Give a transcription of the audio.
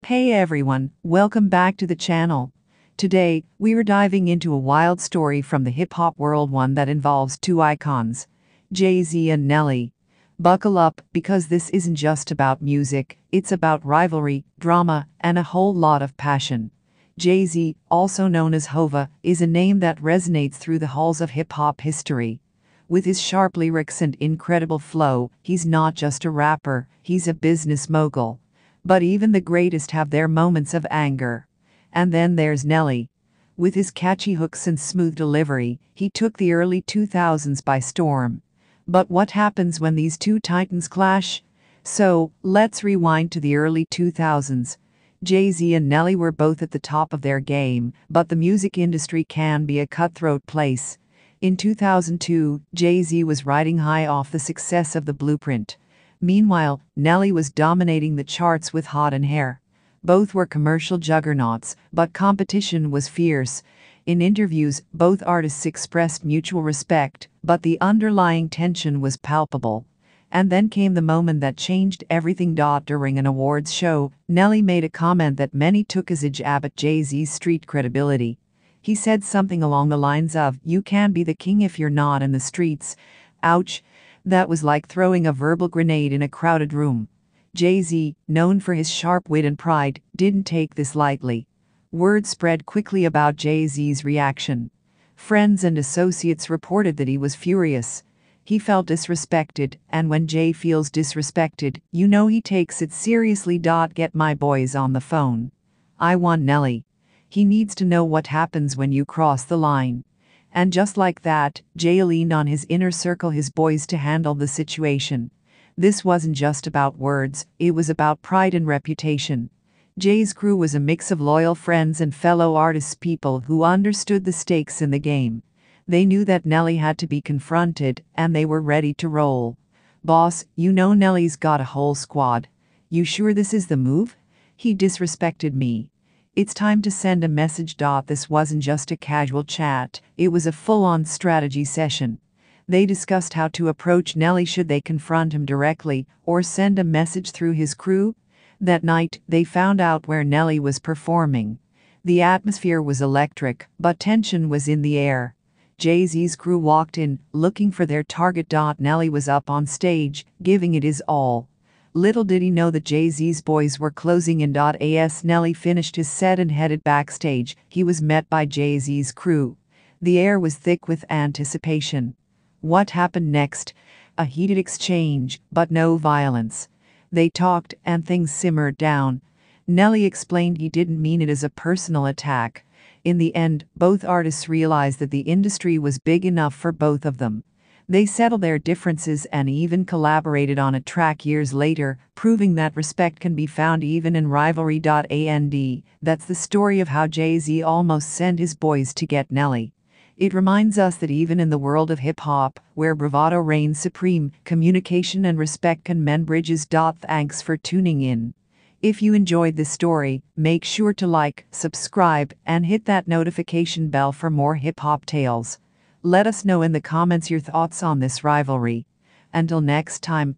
Hey everyone, welcome back to the channel. Today, we are diving into a wild story from the hip-hop world, one that involves two icons, Jay-Z and Nelly. Buckle up, because this isn't just about music, it's about rivalry, drama, and a whole lot of passion. Jay-Z, also known as Hova, is a name that resonates through the halls of hip-hop history. With his sharp lyrics and incredible flow, he's not just a rapper, he's a business mogul. But even the greatest have their moments of anger. And then there's Nelly. With his catchy hooks and smooth delivery, he took the early 2000s by storm. But what happens when these two titans clash? So, let's rewind to the early 2000s. Jay-Z and Nelly were both at the top of their game, but the music industry can be a cutthroat place. In 2002, Jay-Z was riding high off the success of The Blueprint. Meanwhile, Nelly was dominating the charts with Hot and Herre. Both were commercial juggernauts, but competition was fierce. In interviews, both artists expressed mutual respect, but the underlying tension was palpable. And then came the moment that changed everything. During an awards show, Nelly made a comment that many took as a jab at Jay-Z's street credibility. He said something along the lines of, "You can't be the king if you're not in the streets." Ouch. That was like throwing a verbal grenade in a crowded room. Jay-Z, known for his sharp wit and pride, didn't take this lightly. Word spread quickly about Jay-Z's reaction. Friends and associates reported that he was furious. He felt disrespected, and when Jay feels disrespected, you know he takes it seriously. Get my boys on the phone. I want Nelly. He needs to know what happens when you cross the line. And just like that, Jay leaned on his inner circle, his boys, to handle the situation. This wasn't just about words, it was about pride and reputation. Jay's crew was a mix of loyal friends and fellow artists, people who understood the stakes in the game. They knew that Nelly had to be confronted, and they were ready to roll. "Boss, you know Nelly's got a whole squad. You sure this is the move? He disrespected me. It's time to send a message." This wasn't just a casual chat, it was a full-on strategy session. They discussed how to approach Nelly. Should they confront him directly, or send a message through his crew? That night, they found out where Nelly was performing. The atmosphere was electric, but tension was in the air. Jay-Z's crew walked in, looking for their target. Nelly was up on stage, giving it his all. Little did he know that Jay-Z's boys were closing in.As Nelly finished his set and headed backstage. He was met by Jay-Z's crew. The air was thick with anticipation. What happened next? A heated exchange, but no violence. They talked, and things simmered down. Nelly explained he didn't mean it as a personal attack. In the end, both artists realized that the industry was big enough for both of them. They settled their differences and even collaborated on a track years later, proving that respect can be found even in rivalry. That's the story of how Jay-Z almost sent his boys to get Nelly. It reminds us that even in the world of hip-hop, where bravado reigns supreme, communication and respect can mend bridges. Thanks for tuning in. If you enjoyed this story, make sure to like, subscribe, and hit that notification bell for more hip-hop tales. Let us know in the comments your thoughts on this rivalry. Until next time.